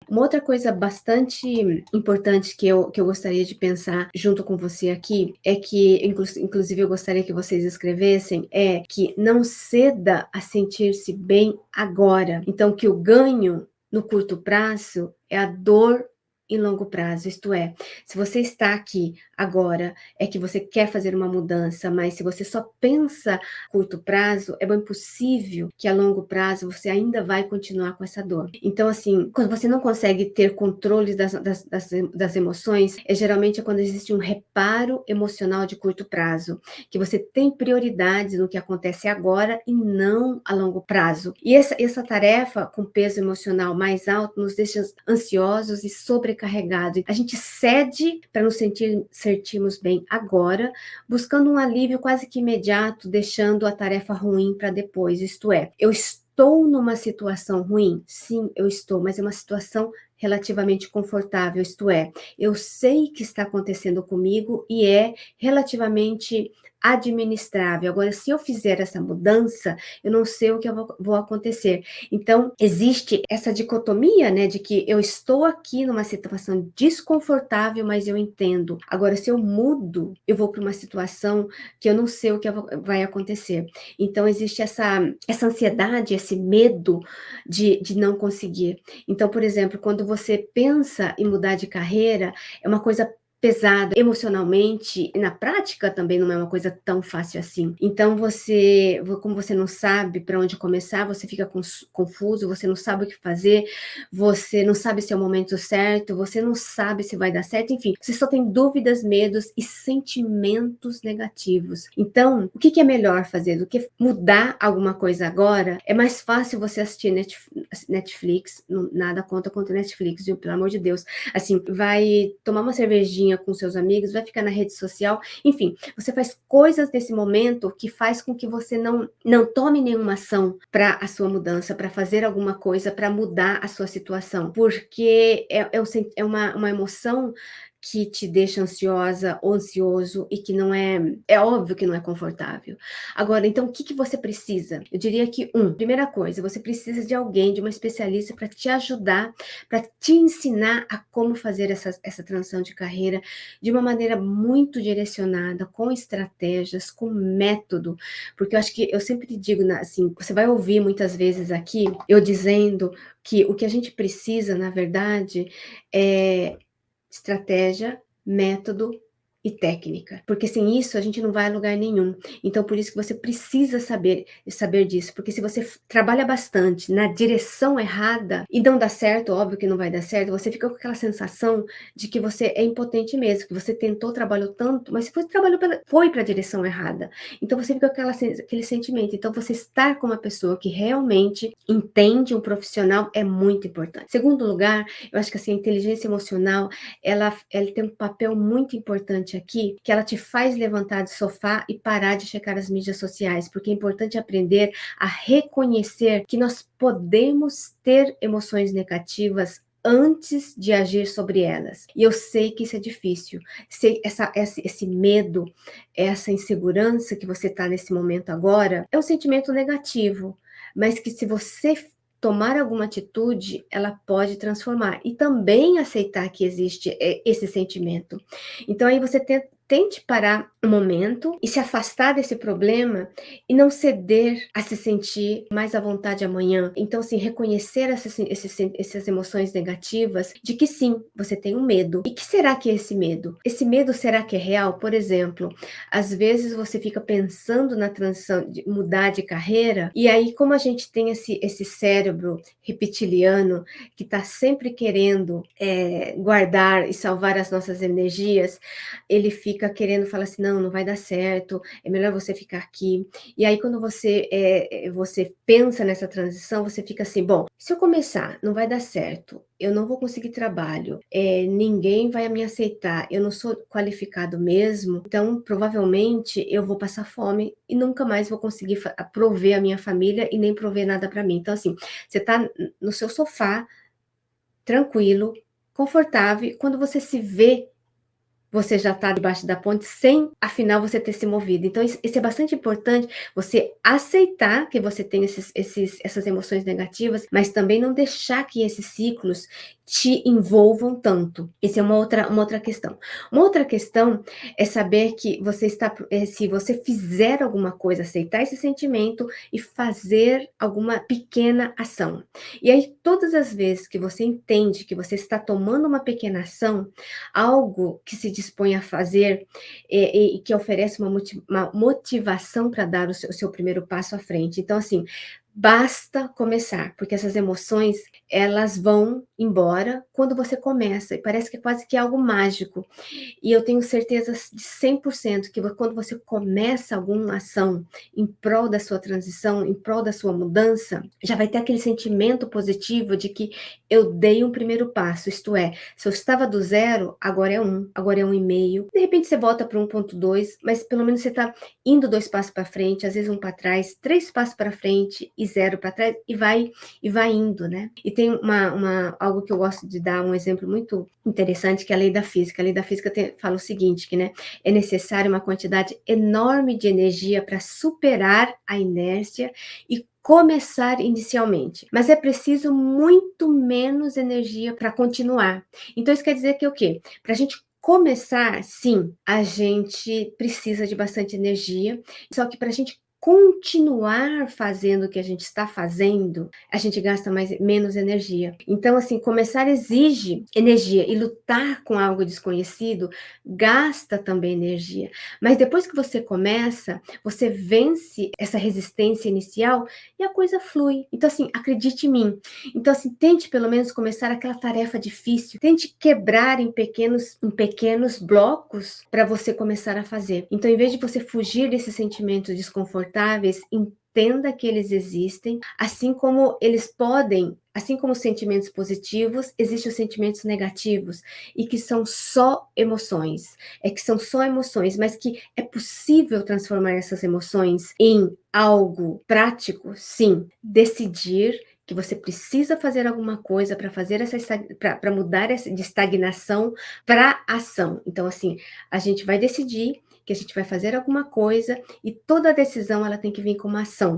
Uma outra coisa bastante importante que eu gostaria de pensar junto com você aqui, é que, inclusive eu gostaria que vocês escrevessem, é que não ceda a sentir-se bem agora. Então, que o ganho no curto prazo é a dor em longo prazo, isto é, se você está aqui agora, é que você quer fazer uma mudança, mas se você só pensa a curto prazo, é bem possível que a longo prazo você ainda vai continuar com essa dor. Então, assim, quando você não consegue ter controle das emoções, geralmente é quando existe um reparo emocional de curto prazo, que você tem prioridades no que acontece agora e não a longo prazo. E essa tarefa com peso emocional mais alto nos deixa ansiosos e sobrecarregados. A gente cede para nos sentirmos bem agora, buscando um alívio quase que imediato, deixando a tarefa ruim para depois. Isto é, eu estou numa situação ruim? Sim, eu estou, mas é uma situação relativamente confortável, isto é, eu sei que está acontecendo comigo e é relativamente administrável. Agora, se eu fizer essa mudança, eu não sei o que vou acontecer. Então, existe essa dicotomia, né, de que eu estou aqui numa situação desconfortável, mas eu entendo. Agora, se eu mudo, eu vou para uma situação que eu não sei o que vai acontecer. Então, existe essa ansiedade, esse medo de não conseguir. Então, por exemplo, quando você pensa em mudar de carreira, é uma coisa pesada emocionalmente, e na prática também não é uma coisa tão fácil assim. Então como você não sabe para onde começar, você fica confuso, você não sabe o que fazer, você não sabe se é o momento certo, você não sabe se vai dar certo, enfim, você só tem dúvidas, medos e sentimentos negativos. Então, o que é melhor fazer do que mudar alguma coisa agora? É mais fácil você assistir Netflix, nada contra Netflix, viu? Pelo amor de Deus. Assim, vai tomar uma cervejinha com seus amigos, vai ficar na rede social, enfim, você faz coisas nesse momento que faz com que você não tome nenhuma ação para a sua mudança, para fazer alguma coisa, para mudar a sua situação, porque é uma emoção que te deixa ansiosa ou ansioso e que não é óbvio que não é confortável. Agora, então, o que você precisa? Eu diria que, primeira coisa, você precisa de alguém, de uma especialista para te ajudar, para te ensinar a como fazer essa transição de carreira de uma maneira muito direcionada, com estratégias, com método, porque eu acho que eu sempre digo, assim, você vai ouvir muitas vezes aqui eu dizendo que o que a gente precisa, na verdade, é estratégia, método e técnica, porque sem isso a gente não vai a lugar nenhum. Então, por isso que você precisa saber disso, porque se você trabalha bastante na direção errada e não dá certo, óbvio que não vai dar certo, você fica com aquela sensação de que você é impotente mesmo, que você tentou, trabalhou tanto, mas foi para a direção errada. Então, você fica com aquele sentimento. Então, você estar com uma pessoa que realmente entende, um profissional, é muito importante. Segundo lugar, eu acho que assim, a inteligência emocional, ela tem um papel muito importante aqui, que ela te faz levantar do sofá e parar de checar as mídias sociais, porque é importante aprender a reconhecer que nós podemos ter emoções negativas antes de agir sobre elas. E eu sei que isso é difícil. Esse medo, essa insegurança que você está nesse momento agora, é um sentimento negativo, mas que se você tomar alguma atitude, ela pode transformar. E também aceitar que existe esse sentimento. Então, aí você tente parar um momento e se afastar desse problema e não ceder a se sentir mais à vontade amanhã. Então, assim, reconhecer essas emoções negativas de que sim, você tem um medo. E que será que é esse medo? Esse medo será que é real? Por exemplo, às vezes você fica pensando na transição de mudar de carreira e aí, como a gente tem esse cérebro reptiliano que está sempre querendo guardar e salvar as nossas energias, ele fica querendo falar assim, não vai dar certo, é melhor você ficar aqui. E aí, quando você pensa nessa transição, você fica assim, bom, se eu começar, não vai dar certo, eu não vou conseguir trabalho, ninguém vai me aceitar, eu não sou qualificado mesmo, então provavelmente eu vou passar fome e nunca mais vou conseguir prover a minha família e nem prover nada para mim. Então, assim, você está no seu sofá, tranquilo, confortável, quando você se vê, você já está debaixo da ponte sem, afinal, você ter se movido. Então, isso é bastante importante, você aceitar que você tem essas emoções negativas, mas também não deixar que esses ciclos te envolvam tanto. Essa é uma outra questão. Uma outra questão é saber que você está, se você fizer alguma coisa, aceitar esse sentimento e fazer alguma pequena ação. E aí, todas as vezes que você entende que você está tomando uma pequena ação, algo que se dispõe a fazer, e que oferece uma motivação para dar o seu primeiro passo à frente. Então, assim, basta começar, porque essas emoções, elas vão embora quando você começa, e parece que é quase que algo mágico. E eu tenho certeza de 100% que quando você começa alguma ação em prol da sua transição, em prol da sua mudança, já vai ter aquele sentimento positivo de que eu dei um primeiro passo, isto é, se eu estava do zero, agora é 1,5. De repente você volta para 1,2, mas pelo menos você está indo 2 passos para frente, às vezes 1 para trás, 3 passos para frente e 0 para trás, e vai indo, né? E tem algo que eu gosto de dar um exemplo muito interessante, que é a lei da física. A lei da física fala o seguinte, que, né, é necessária uma quantidade enorme de energia para superar a inércia e começar inicialmente, mas é preciso muito menos energia para continuar. Então isso quer dizer que o quê? Para a gente começar, sim, a gente precisa de bastante energia, só que para a gente continuar fazendo o que a gente está fazendo, a gente gasta menos energia. Então, assim, começar exige energia, e lutar com algo desconhecido gasta também energia. Mas depois que você começa, você vence essa resistência inicial e a coisa flui. Então, assim, acredite em mim. Então, assim, tente pelo menos começar aquela tarefa difícil, tente quebrar em pequenos blocos para você começar a fazer. Então, em vez de você fugir desses sentimentos desconfortáveis, entenda que eles existem, assim como os sentimentos positivos, existem os sentimentos negativos, e que são só emoções. Que são só emoções, mas que é possível transformar essas emoções em algo prático, sim. Decidir que você precisa fazer alguma coisa para mudar essa de estagnação para ação. Então, assim, a gente vai decidir que a gente vai fazer alguma coisa, e toda decisão ela tem que vir com uma ação.